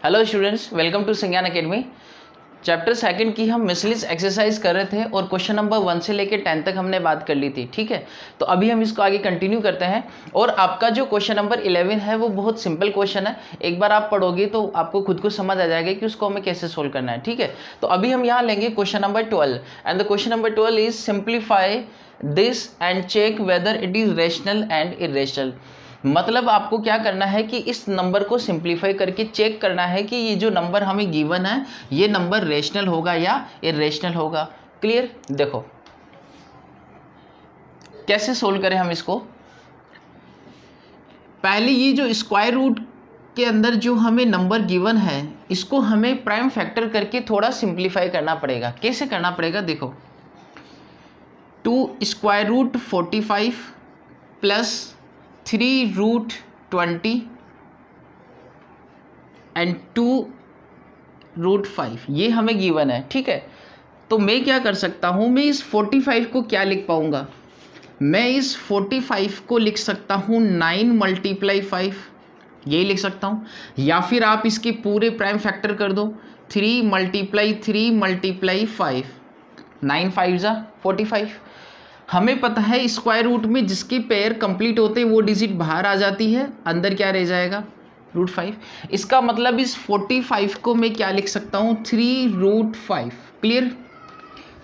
Hello students, welcome to संज्ञान academy. Chapter second की हम मिसलिस एक्सरसाइज कर रहे थे और क्वेश्चन नंबर 1 से लेकर 10 तक हमने बात कर ली थी। ठीक है, तो अभी हम इसको आगे कंटिन्यू करते हैं। और आपका जो क्वेश्चन नंबर 11 है वो बहुत सिंपल क्वेश्चन है। एक बार आप पढ़ोगे तो आपको खुद को समझ आ जाएगा कि उसको हमें कैसे सोल्व करना है। ठीक है, तो अभी हम यहाँ लेंगे question number 12 and the question number 12 is simplify this and check whether it is rational and irrational. मतलब आपको क्या करना है कि इस नंबर को सिंप्लीफाई करके चेक करना है कि ये जो नंबर हमें गिवन है ये नंबर रेशनल होगा या इरेशनल होगा। क्लियर? देखो कैसे सोल्व करें हम इसको। पहले ये जो स्क्वायर रूट के अंदर जो हमें नंबर गिवन है इसको हमें प्राइम फैक्टर करके थोड़ा सिंप्लीफाई करना पड़ेगा। कैसे करना पड़ेगा? देखो 2 square root 45 plus 3 root 20 and 2 root 5 ये हमें गिवन है। ठीक है, तो मैं क्या कर सकता हूँ, मैं इस 45 को क्या लिख पाऊँगा, मैं इस 45 को लिख सकता हूँ 9 मल्टीप्लाई 5, यही लिख सकता हूँ। या फिर आप इसके पूरे प्राइम फैक्टर कर दो, 3 मल्टीप्लाई 3 मल्टीप्लाई 5, 9 5 जा 45। हमें पता है स्क्वायर रूट में जिसके पेयर कंप्लीट होते हैं वो डिजिट बाहर आ जाती है, अंदर क्या रह जाएगा, रूट 5। इसका मतलब इस 45 को मैं क्या लिख सकता हूँ, 3 रूट 5। क्लियर?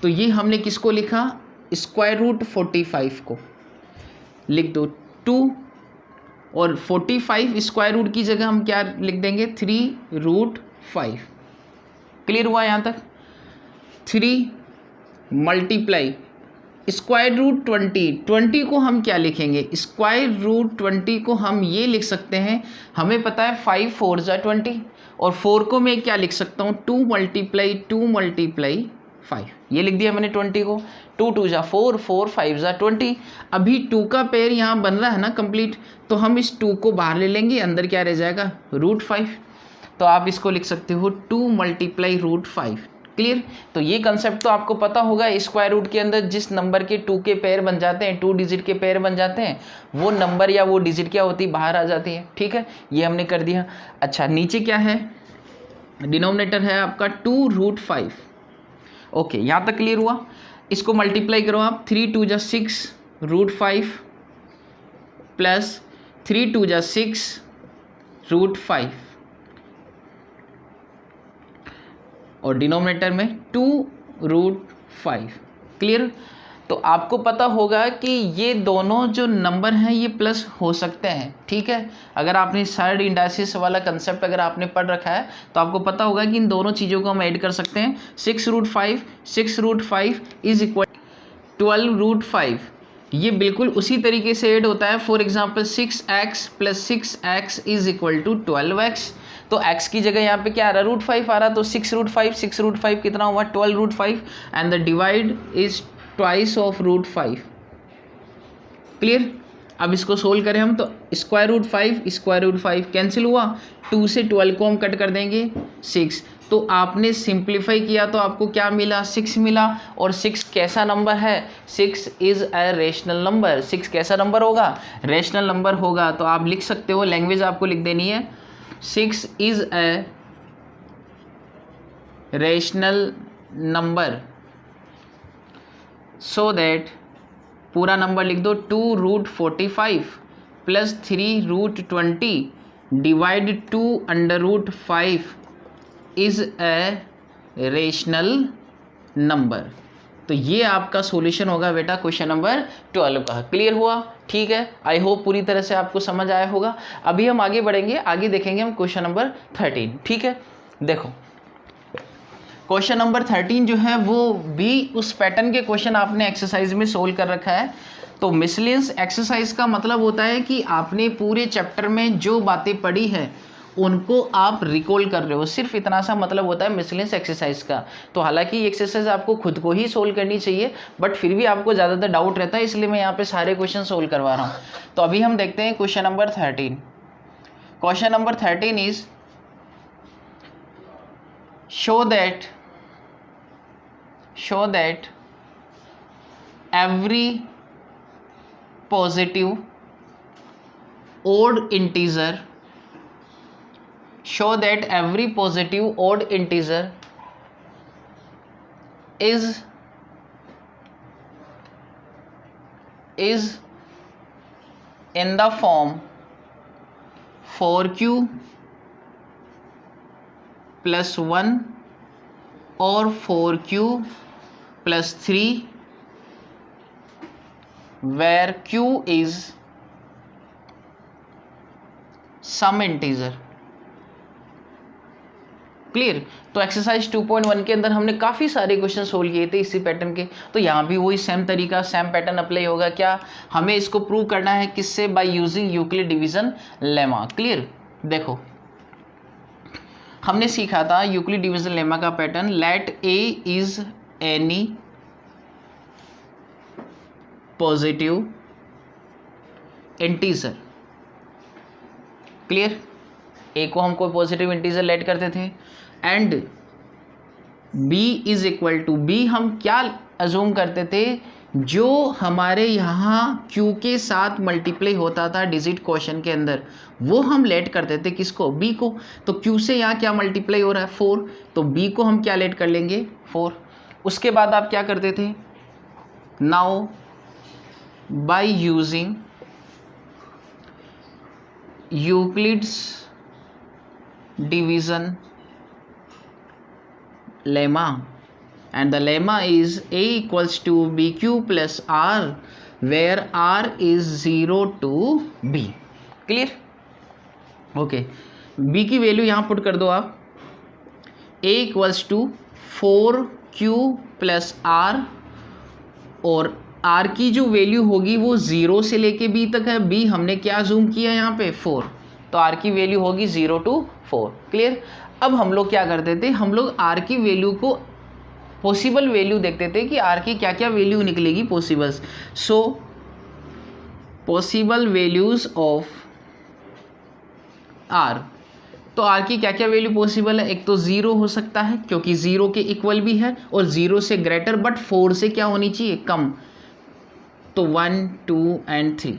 तो ये हमने किसको लिखा, स्क्वायर रूट 45 को लिख दो 2 और 45 स्क्वायर रूट की जगह हम क्या लिख देंगे, 3 रूट 5। क्लियर हुआ यहाँ तक? 3 मल्टीप्लाई स्क्वायर रूट 20 को हम क्या लिखेंगे, स्क्वायर रूट 20 को हम ये लिख सकते हैं, हमें पता है 5 4 जा 20 और 4 को मैं क्या लिख सकता हूँ, 2 मल्टीप्लाई 5, ये लिख दिया मैंने 20 को। 2 2 जा 4, 4 5 जा 20। अभी 2 का पेयर यहाँ बन रहा है ना कंप्लीट, तो हम इस 2 को बाहर ले लेंगे, अंदर क्या रह जाएगा, रूट 5। तो आप इसको लिख सकते हो 2 मल्टीप्लाई रूट 5। क्लियर? तो ये कंसेप्ट तो आपको पता होगा, स्क्वायर रूट के अंदर जिस नंबर के 2 के पेयर बन जाते हैं, 2 डिजिट के पेयर बन जाते हैं, वो नंबर या वो डिजिट क्या होती है, बाहर आ जाती है। ठीक है, ये हमने कर दिया। अच्छा, नीचे क्या है, डिनोमिनेटर है आपका 2 रूट 5। ओके, यहाँ तक क्लियर हुआ। इसको मल्टीप्लाई करो आप, 3 2 जा 6 रूट 5 प्लस 3 2 जा 6 रूट 5 और डिनोमिनेटर में 2 रूट 5। क्लियर? तो आपको पता होगा कि ये दोनों जो नंबर हैं ये प्लस हो सकते हैं। ठीक है, अगर आपने साइड इंडाइसिस वाला कंसेप्ट अगर आपने पढ़ रखा है तो आपको पता होगा कि इन दोनों चीज़ों को हम ऐड कर सकते हैं। 6 रूट 5 इज इक्वल 12 रूट 5, ये बिल्कुल उसी तरीके से ऐड होता है। For example 6x plus 6x is equal to 12x, तो x की जगह यहाँ पे क्या आ रहा है, रूट 5 आ रहा, तो 6 रूट 5 कितना हुआ, 12 root 5 and the divide is twice of root 5। Clear? अब इसको सोल्व करें हम तो स्क्वायर रूट 5 कैंसिल हुआ, 2 से 12 को हम कट कर देंगे 6, तो आपने सिंप्लीफाई किया तो आपको क्या मिला, 6 मिला। और 6 कैसा नंबर है, 6 इज़ अ रेशनल नंबर। 6 कैसा नंबर होगा, रेशनल नंबर होगा। तो आप लिख सकते हो, लैंग्वेज आपको लिख देनी है, 6 is a rational number so that, पूरा नंबर लिख दो, 2 root 45 plus 3 root 20 divide 2 under root 5 is a rational number. तो ये आपका सॉल्यूशन होगा बेटा क्वेश्चन नंबर 12 का। क्लियर हुआ? ठीक है, आई होप पूरी तरह से आपको समझ आया होगा। अभी हम आगे बढ़ेंगे, आगे देखेंगे हम क्वेश्चन नंबर 13। ठीक है, देखो क्वेश्चन नंबर 13 जो है वो भी उस पैटर्न के क्वेश्चन आपने एक्सरसाइज में सोल्व कर रखा है। तो मिसलेनियस एक्सरसाइज का मतलब होता है कि आपने पूरे चैप्टर में जो बातें पढ़ी है उनको आप रिकॉल कर रहे हो, सिर्फ इतना सा मतलब होता है मिसलेनियस एक्सरसाइज का। तो हालांकि ये एक्सरसाइज आपको खुद को ही सोल्व करनी चाहिए, बट फिर भी आपको ज़्यादातर डाउट रहता है, इसलिए मैं यहाँ पे सारे क्वेश्चन सोल्व करवा रहा हूँ। तो अभी हम देखते हैं question number 13। Question number 13 is show that every positive odd integer show that every positive odd integer is in the form 4q plus 1 or 4q plus 3 where q is some integer। Clear. तो exercise 2.1 के अंदर हमने काफ़ी सारे question solve किए थे इसी pattern के, तो यहाँ भी वही सेम तरीका सेम पैटर्न अप्लाई होगा। क्या हमें इसको प्रूव करना है किससे? By using Euclid division lemma. Clear. देखो हमने सीखा था यूक्लिड डिवीजन लेमा का pattern, let A is any positive integer. Clear. A को हम कोई पॉजिटिव इंटीजर लेट करते थे and b is equal to, b हम क्या अजूम करते थे? जो हमारे यहाँ q के साथ मल्टीप्लाई होता था डिजिट क्वेश्चन के अंदर, वो हम लेट करते थे किसको? b को। तो q से यहाँ क्या मल्टीप्लाई हो रहा है? 4, तो b को हम क्या लेट कर लेंगे? 4। उसके बाद आप क्या करते थे? Now by using Euclid's division lemma, and the lemma is a equals to bq plus r where r is 0 to b। Clear. Okay, b की वैल्यू यहाँ पुट कर दो आप, a equals to 4q plus r, और r की जो value होगी वो 0 से लेके b तक है। b हमने क्या जूम किया यहाँ पे? 4, तो r की वैल्यू होगी 0 to 4। क्लियर। अब हम लोग क्या करते थे? हम लोग r की वैल्यू को पॉसिबल वैल्यू देखते थे कि r की क्या क्या वैल्यू निकलेगी possibles. So possible values of r, तो r की क्या क्या वैल्यू पॉसिबल है? एक तो 0 हो सकता है क्योंकि 0 के इक्वल भी है, और 0 से ग्रेटर बट 4 से क्या होनी चाहिए? कम। तो 1 2 एंड 3,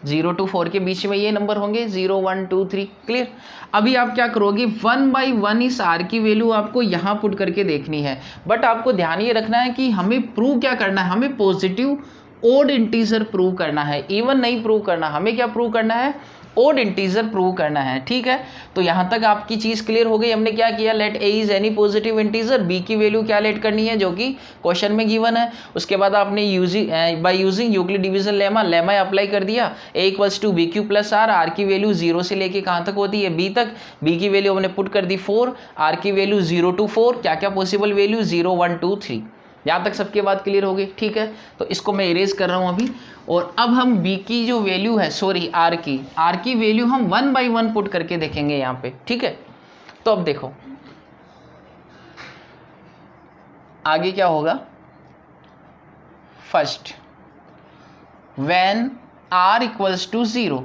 0 to 4 के बीच में ये नंबर होंगे 0 1 2 3। क्लियर। अभी आप क्या करोगे? 1 by 1 इस r की वैल्यू आपको यहाँ पुट करके देखनी है, बट आपको ध्यान ये रखना है कि हमें प्रूव क्या करना है? हमें पॉजिटिव ओड इंटीजर प्रूव करना है, इवन नहीं प्रूव करना। हमें क्या प्रूव करना है? ओड इंटीजर प्रूव करना है। ठीक है, तो यहाँ तक आपकी चीज़ क्लियर हो गई। हमने क्या किया? Let A is any positive integer, b की वैल्यू क्या लेट करनी है जो कि क्वेश्चन में गिवन है। उसके बाद आपने by using Euclid division lemma apply कर दिया। A equals to B Q plus R, R की वैल्यू 0 से लेके कहाँ तक होती है? b तक। b की वैल्यू हमने पुट कर दी 4, आर की वैल्यू 0 to 4, क्या क्या पॉसिबल वैल्यू? 0 1 2 3। यहाँ तक सबके बात क्लियर हो गई। ठीक है, तो इसको मैं इरेज कर रहा हूँ अभी, और अब हम b की जो वैल्यू है, सॉरी r की वैल्यू हम 1 by 1 पुट करके देखेंगे यहाँ पे। ठीक है, तो अब देखो आगे क्या होगा। First when r equals to 0,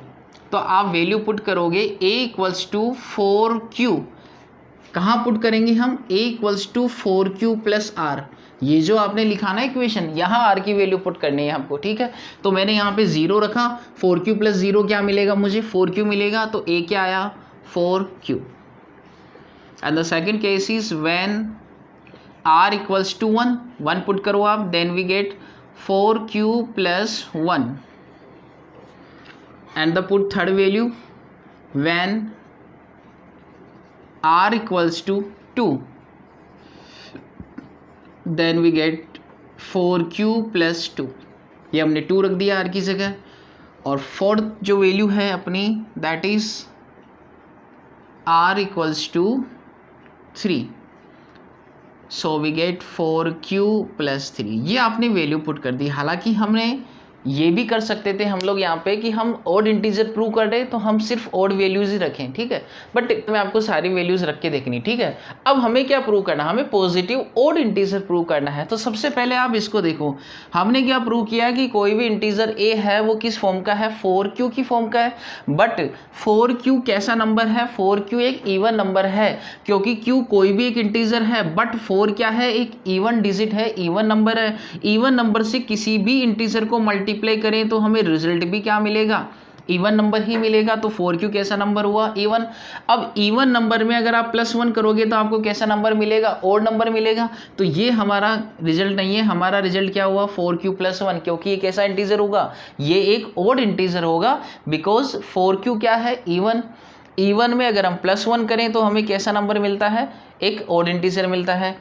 तो आप वैल्यू पुट करोगे a इक्वल्स टू 4q। कहाँ पुट करेंगे हम? a equals to 4q plus r। ये जो आपने लिखा ना इक्वेशन, यहाँ r की वैल्यू पुट करनी है हमको। ठीक है, तो मैंने यहाँ पे 0 रखा, 4q प्लस 0 क्या मिलेगा मुझे? 4q मिलेगा। तो a क्या आया? 4q। And the second case is when r equals to 1, 1 put करो आप, then we get 4q plus 1। And the put third value when r equals to 2, then we get 4q plus 2। ये हमने 2 रख दिया r की जगह। और fourth जो वैल्यू है अपनी, that is r equals to 3, so we get 4q plus 3। ये आपने वैल्यू पुट कर दी। हालांकि हमने ये भी कर सकते थे हम लोग यहाँ पे कि हम ओड इंटीजर प्रूव कर रहे तो हम सिर्फ ओड वैल्यूज ही रखें। ठीक है, बट मैं आपको सारी वैल्यूज रख के देखनी। ठीक है, अब हमें क्या प्रूव करना? हमें पॉजिटिव ओड इंटीजर प्रूव करना है। तो सबसे पहले आप इसको देखो, हमने क्या प्रूव किया कि कोई भी इंटीजर a है वो किस फॉर्म का है? 4q की फॉर्म का है। बट 4q कैसा नंबर है? 4q एक इवन नंबर है, क्योंकि q कोई भी एक इंटीजर है, बट 4 क्या है? एक इवन डिजिट है, इवन नंबर है। इवन नंबर से किसी भी इंटीजर को मल्टीप्लाई करें तो हमें रिजल्ट भी क्या मिलेगा? इवन नंबर ही मिलेगा, तो 4q कैसा नंबर हुआ, इवन। अब इवन नंबर में अगर आप +1 करोगे तो आपको कैसा नंबर मिलेगा, ओड नंबर मिलेगा। तो ये हमारा रिजल्ट नहीं है, हमारा रिजल्ट क्या हुआ, 4q + 1, क्योंकि ये कैसा इंटीजर होगा, ये एक ओड इंटीजर होगा, बिकॉज 4q क्या है, इवन। इवन में अगर हम +1 करें तो हमें कैसा नंबर मिलता है, एक ओड इंटीजर मिलता है।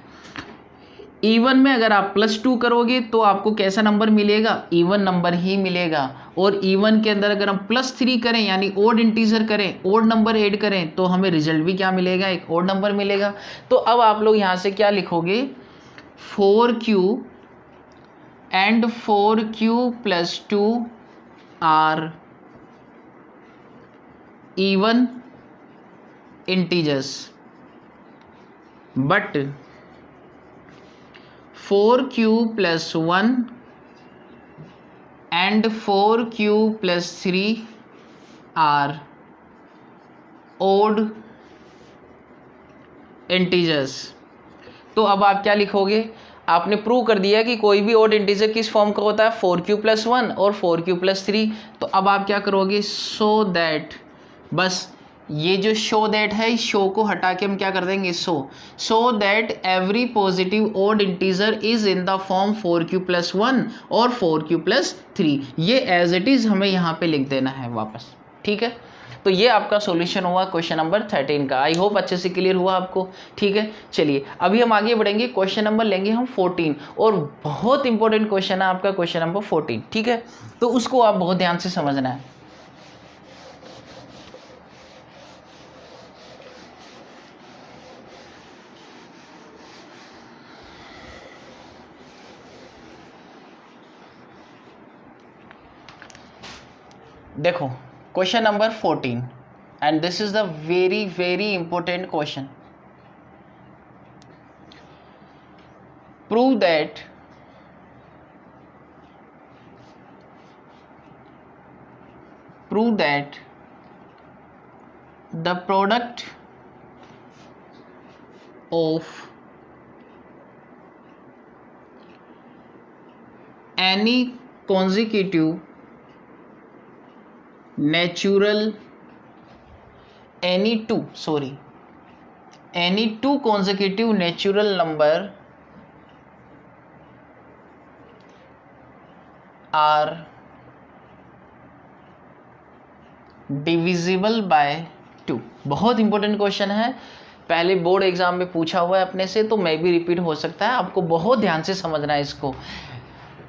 इवन में अगर आप +2 करोगे तो आपको कैसा नंबर मिलेगा, इवन नंबर ही मिलेगा। और इवन के अंदर अगर हम +3 करें यानी ओड इंटीजर करें, ओड नंबर ऐड करें, तो हमें रिजल्ट भी क्या मिलेगा, एक ओड नंबर मिलेगा। तो अब आप लोग यहाँ से क्या लिखोगे, 4q and 4q + 2 are even integers, but 4q + 1 and 4q + 3 are odd integers। तो अब आप क्या लिखोगे, आपने प्रूव कर दिया कि कोई भी ओड इंटीजर किस फॉर्म का होता है, 4q + 1 और 4q + 3। तो अब आप क्या करोगे, सो दैट, बस ये जो शो दैट है, इस शो को हटा के हम क्या कर देंगे, so that every positive odd integer is in the form 4q + 1 और 4q + 3। ये एज इट इज हमें यहाँ पे लिख देना है वापस, ठीक है। तो ये आपका सॉल्यूशन हुआ क्वेश्चन नंबर 13 का। आई होप अच्छे से क्लियर हुआ आपको, ठीक है। चलिए अभी हम आगे बढ़ेंगे, क्वेश्चन नंबर लेंगे हम 14, और बहुत इंपॉर्टेंट क्वेश्चन है आपका क्वेश्चन नंबर 14, ठीक है। तो उसको आप बहुत ध्यान से समझना है। देखो question number 14, and this is the very very important question. Prove that the product of any consecutive natural any two consecutive natural number are divisible by 2। बहुत इंपॉर्टेंट क्वेश्चन है, पहले बोर्ड एग्जाम में पूछा हुआ है अपने से, तो मैं भी रिपीट हो सकता है, आपको बहुत ध्यान से समझना है इसको।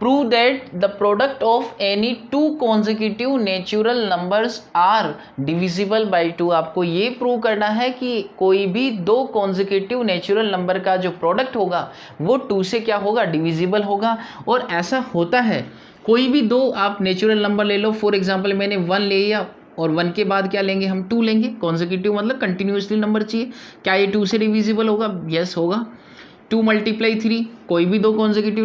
Prove that the product of any two consecutive natural numbers are divisible by 2। आपको ये प्रूव करना है कि कोई भी दो कॉन्जिक्यूटिव नेचुरल नंबर का जो प्रोडक्ट होगा वो 2 से क्या होगा, डिविजिबल होगा। और ऐसा होता है, कोई भी दो आप नेचुरल नंबर ले लो, फॉर एग्जाम्पल मैंने 1 ले लिया और 1 के बाद क्या लेंगे हम, 2 लेंगे। कॉन्जिक्यूटिव मतलब कंटिन्यूसली नंबर चाहिए, क्या ये 2 से डिविजिबल होगा, यस होगा। 2 × 3, कोई भी दो कॉन्जिक्यूटिव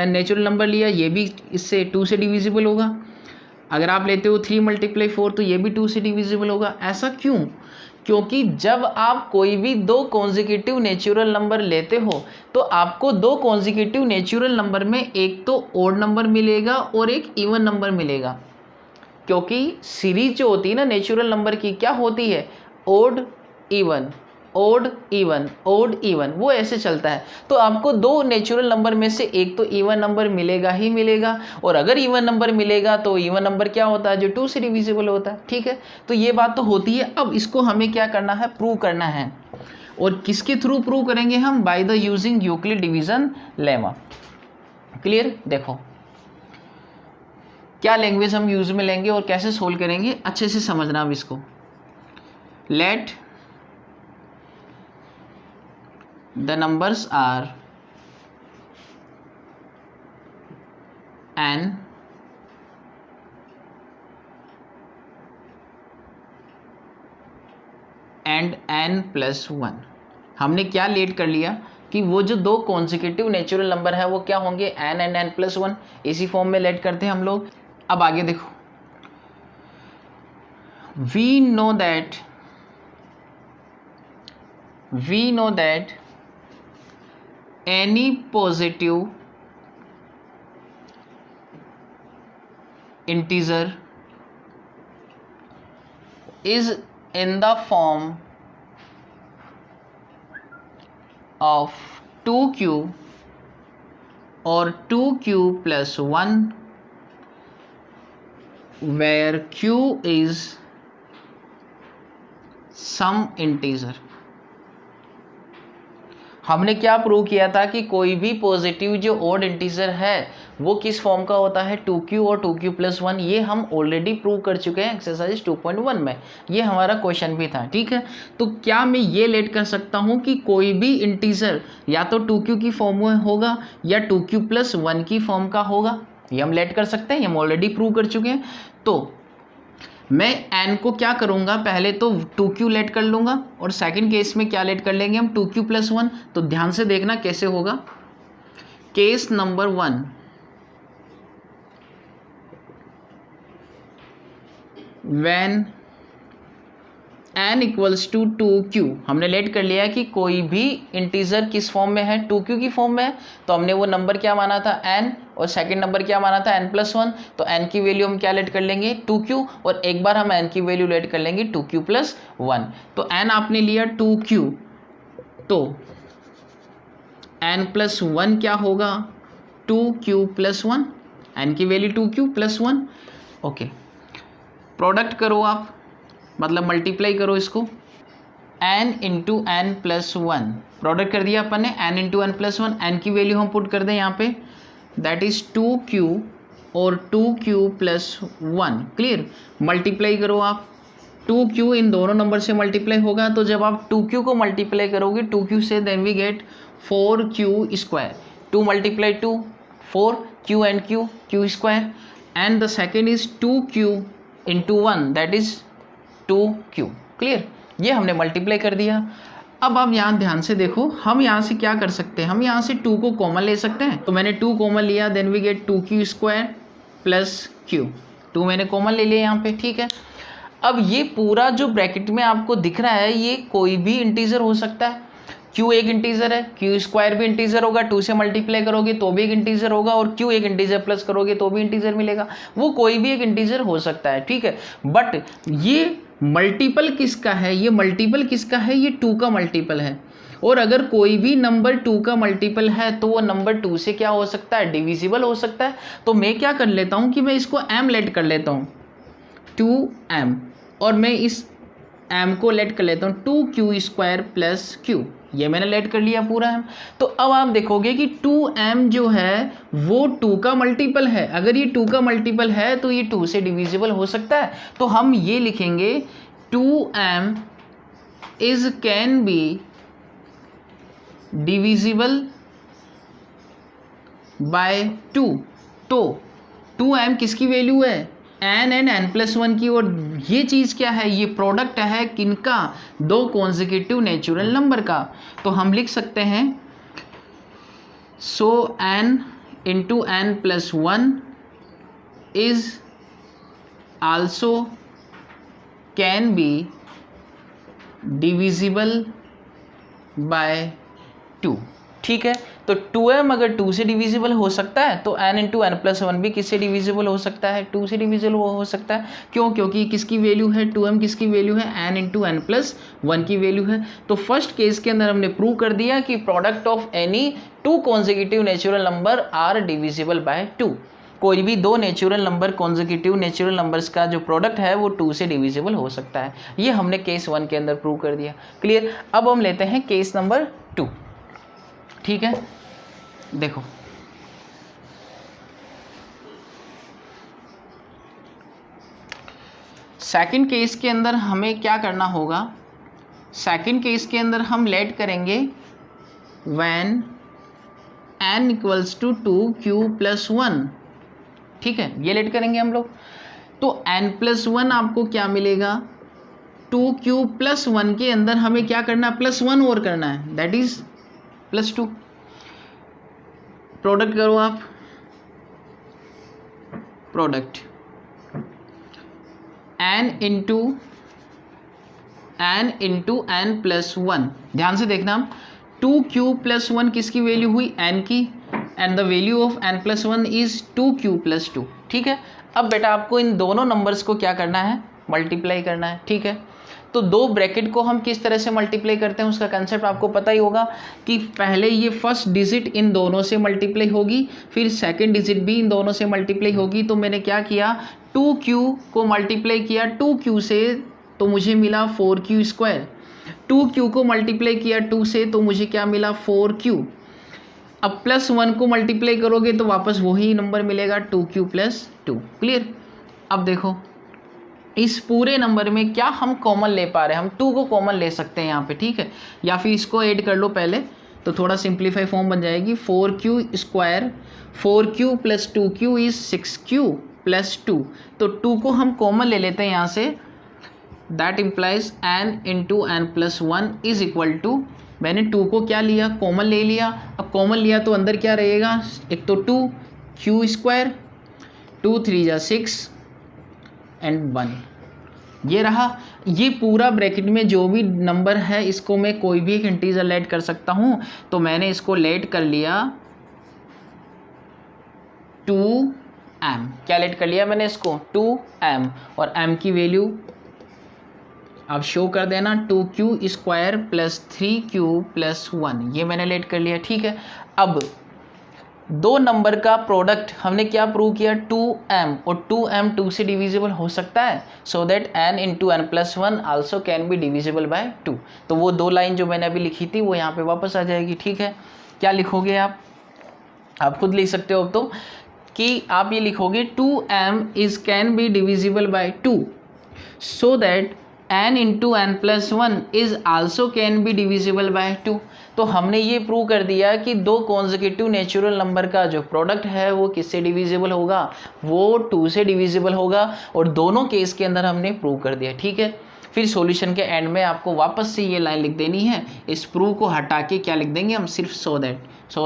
नेचुरल नंबर लिया, ये भी इससे 2 से डिविजिबल होगा। अगर आप लेते हो 3 × 4 तो ये भी 2 से डिविजिबल होगा। ऐसा क्यों, क्योंकि जब आप कोई भी दो कॉन्जिक्यूटिव नेचुरल नंबर लेते हो तो आपको दो कॉन्जिक्यूटिव नेचुरल नंबर में एक तो ओड नंबर मिलेगा और एक इवन नंबर मिलेगा। क्योंकि सीरीज जो होती है ना नेचुरल नंबर की, क्या होती है, odd even, odd even, odd even, वो ऐसे चलता है। तो आपको दो नेचुरल नंबर में से एक तो इवन नंबर मिलेगा ही मिलेगा, और अगर इवन नंबर मिलेगा तो इवन नंबर क्या होता है, जो 2 से डिविजिबल होता है, ठीक है। तो ये बात तो होती है। अब इसको हमें क्या करना है, प्रूव करना है। और किसके थ्रू प्रूव करेंगे हम, by the using Euclid division lemma. Clear, देखो क्या लैंग्वेज हम यूज में लेंगे और कैसे सोल्व करेंगे, अच्छे से समझना अब इसको। Let the numbers are n and n + 1। हमने क्या लेट कर लिया कि वो जो दो कॉन्जिक्यूटिव नेचुरल नंबर है वो क्या होंगे, n and n + 1, इसी फॉर्म में लेट करते हैं हम लोग। अब आगे देखो, we know that any positive integer is in the form of 2q or 2q plus 1 where q is some integer। हमने क्या प्रूव किया था कि कोई भी पॉजिटिव जो ओड इंटीजर है वो किस फॉर्म का होता है, 2q और 2q प्लस 1। ये हम ऑलरेडी प्रूव कर चुके हैं एक्सरसाइज 2.1 में, ये हमारा क्वेश्चन भी था, ठीक है। तो क्या मैं ये लेट कर सकता हूँ कि कोई भी इंटीजर या तो 2q की फॉर्म में होगा या 2q प्लस 1 की फॉर्म का होगा, ये हम लेट कर सकते हैं, ये हम ऑलरेडी प्रूव कर चुके हैं। तो मैं n को क्या करूँगा, पहले तो 2q लेट कर लूँगा और सेकंड केस में क्या लेट कर लेंगे हम, 2q प्लस 1। तो ध्यान से देखना कैसे होगा। Case number 1, when n equals to 2q, हमने लेट कर लिया कि कोई भी इंटीजर किस फॉर्म में है, 2q की फॉर्म में है। तो हमने वो नंबर क्या माना था, n, और सेकंड नंबर क्या माना था, n प्लस 1। तो n की वैल्यू हम क्या लेट कर लेंगे, 2q, और एक बार हम n की वैल्यू लेट कर लेंगे 2q प्लस 1। तो n आपने लिया 2q, तो n प्लस 1 क्या होगा, 2q प्लस 1, n की वैल्यू 2q प्लस 1। ओके, प्रोडक्ट करो आप, मतलब मल्टीप्लाई करो इसको, n into n plus 1, product कर दिया अपन ने, n into n plus 1। n की वैल्यू हम पुट कर दें यहाँ पे, दैट इज 2q और 2q प्लस 1। क्लियर, मल्टीप्लाई करो आप, 2q इन दोनों नंबर से मल्टीप्लाई होगा। तो जब आप 2q को मल्टीप्लाई करोगे 2q से, then we get 4q square, 2 multiply 2 4, q and q square, and the second is 2q into 1, that is 2q। Clear, ये हमने मल्टीप्लाई कर दिया। अब आप यहाँ ध्यान से देखो, हम यहाँ से क्या कर सकते हैं, हम यहाँ से 2 को कॉमन ले सकते हैं। तो मैंने 2 कॉमन लिया, then we get 2q square plus q, 2 मैंने कॉमन ले लिया यहाँ पे, ठीक है। अब ये पूरा जो ब्रैकेट में आपको दिख रहा है ये कोई भी इंटीजर हो सकता है। q एक इंटीजर है, q स्क्वायर भी इंटीजर होगा, 2 से मल्टीप्लाई करोगे तो भी एक इंटीजर होगा, और q एक इंटीजर प्लस करोगे तो भी इंटीजर मिलेगा। वो कोई भी एक इंटीजर हो सकता है, ठीक है। बट ये मल्टीपल किसका है, ये मल्टीपल किसका है, ये 2 का मल्टीपल है। और अगर कोई भी नंबर 2 का मल्टीपल है तो वो नंबर 2 से क्या हो सकता है, डिविजिबल हो सकता है। तो मैं क्या कर लेता हूँ कि मैं इसको m लेट कर लेता हूँ, 2m, और मैं इस m को लेट कर लेता हूँ 2q स्क्वायर प्लस q, ये मैंने लेट कर लिया पूरा m। तो अब आप देखोगे कि 2m जो है वो 2 का मल्टीपल है। अगर ये 2 का मल्टीपल है तो ये 2 से डिविजिबल हो सकता है। तो हम ये लिखेंगे 2m is can be divisible by 2। तो 2m किसकी वैल्यू है, n एंड n प्लस 1 की। और ये चीज़ क्या है, ये प्रोडक्ट है किनका, 2 कॉन्जिक्यूटिव नेचुरल नंबर का। तो हम लिख सकते हैं so n into n plus 1 is also can be divisible by 2, ठीक है। तो 2m अगर 2 से डिविजिबल हो सकता है तो n इंटू एन प्लस 1 भी किससे डिविजिबल हो सकता है, 2 से डिविजिबल हो सकता है। क्यों, क्योंकि किसकी वैल्यू है, 2m किसकी वैल्यू है, n इंटू एन प्लस 1 की वैल्यू है। तो फर्स्ट केस के अंदर हमने प्रूव कर दिया कि product of any 2 consecutive natural number are divisible by 2। कोई भी 2 natural number consecutive natural numbers का जो प्रोडक्ट है वो 2 से डिविजिबल हो सकता है। ये हमने केस 1 के अंदर प्रूव कर दिया। क्लियर, अब हम लेते हैं केस नंबर 2, ठीक है। देखो सेकंड केस के अंदर हमें क्या करना होगा, सेकंड केस के अंदर हम लेट करेंगे when n equals to 2q plus 1, ठीक है, ये लेट करेंगे हम लोग। तो n प्लस 1 आपको क्या मिलेगा, 2q प्लस 1 के अंदर हमें क्या करना है, प्लस 1 और करना है, दैट इज प्लस 2। प्रोडक्ट करो आप, product n into n plus 1। ध्यान से देखना, 2q प्लस 1 किसकी वैल्यू हुई, n की, and the value of n plus 1 is 2q plus 2, ठीक है। अब बेटा आपको इन दोनों नंबर्स को क्या करना है, मल्टीप्लाई करना है, ठीक है। तो दो ब्रैकेट को हम किस तरह से मल्टीप्लाई करते हैं उसका कंसेप्ट आपको पता ही होगा कि पहले ये फर्स्ट डिजिट इन दोनों से मल्टीप्लाई होगी, फिर सेकंड डिजिट भी इन दोनों से मल्टीप्लाई होगी। तो मैंने क्या किया, 2q को मल्टीप्लाई किया 2q से तो मुझे मिला 4q स्क्वायर, 2q को मल्टीप्लाई किया 2 से तो मुझे क्या मिला 4q। अब +1 को मल्टीप्लाई करोगे तो वापस वही नंबर मिलेगा 2q + 2। क्लियर। अब देखो इस पूरे नंबर में क्या हम कॉमन ले पा रहे हैं, हम 2 को कॉमन ले सकते हैं यहाँ पे, ठीक है। या फिर इसको ऐड कर लो पहले तो थोड़ा सिंप्लीफाई फॉर्म बन जाएगी। 4q square 4q + 2q is 6q + 2। तो 2 को हम कॉमन ले लेते हैं यहाँ से, that implies n × n+1 is equal to, मैंने 2 को क्या लिया, कॉमन ले लिया। अब कॉमन लिया तो अंदर क्या रहेगा, एक तो 2q स्क्वायर 2 3 × 6 एंड 1 ये रहा। ये पूरा ब्रैकेट में जो भी नंबर है इसको मैं कोई भी एक इंटीजर लेट कर सकता हूँ। तो मैंने इसको लेट कर लिया 2m, क्या लेट कर लिया मैंने इसको 2m, और m की वैल्यू आप शो कर देना 2q स्क्वायर + 3q + 1, ये मैंने लेट कर लिया, ठीक है। अब दो नंबर का प्रोडक्ट हमने क्या प्रूव किया 2m, और 2m 2 से डिविजिबल हो सकता है, so that n × n+1 also can be divisible by 2। तो वो दो लाइन जो मैंने अभी लिखी थी वो यहाँ पे वापस आ जाएगी, ठीक है। क्या लिखोगे आप खुद लिख सकते हो अब तो, कि आप ये लिखोगे 2m is can be divisible by 2 so that n × n+1 is also can be divisible by 2। तो हमने ये प्रूव कर दिया कि दो कॉन्जिक्यूटिव नेचुरल नंबर का जो प्रोडक्ट है वो किससे डिविजिबल होगा, वो 2 से डिविजिबल होगा, और दोनों केस के अंदर हमने प्रूव कर दिया, ठीक है। फिर सॉल्यूशन के एंड में आपको वापस से ये लाइन लिख देनी है, इस प्रूव को हटा के क्या लिख देंगे हम, सिर्फ so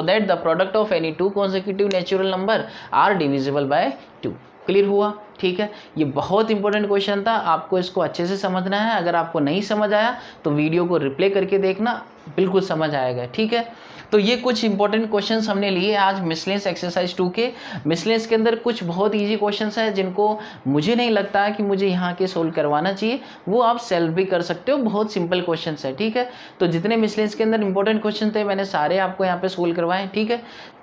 that the product of any 2 consecutive natural number are divisible by 2। Clear हुआ, ठीक है। ये बहुत इंपॉर्टेंट क्वेश्चन था, आपको इसको अच्छे से समझना है। अगर आपको नहीं समझ आया तो वीडियो को रिप्ले करके देखना, बिल्कुल समझ आएगा, ठीक है। तो ये कुछ इंपॉर्टेंट क्वेश्चंस हमने लिए आज मिसलेनियस एक्सरसाइज 2 के। मिसलेनियस के अंदर कुछ बहुत इजी क्वेश्चंस हैं जिनको मुझे नहीं लगता कि मुझे यहाँ के सोल्व करवाना चाहिए, वो आप सेल्फ भी कर सकते हो, बहुत सिंपल क्वेश्चंस है, ठीक है। तो जितने मिसलेनियस के अंदर इंपॉर्टेंट क्वेश्चन थे मैंने सारे आपको यहाँ पे सोल्व करवाए, ठीक है।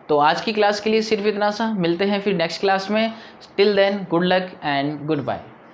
तो आज की क्लास के लिए सिर्फ इतना सा, मिलते हैं फिर नेक्स्ट क्लास में। Till then good luck and good bye.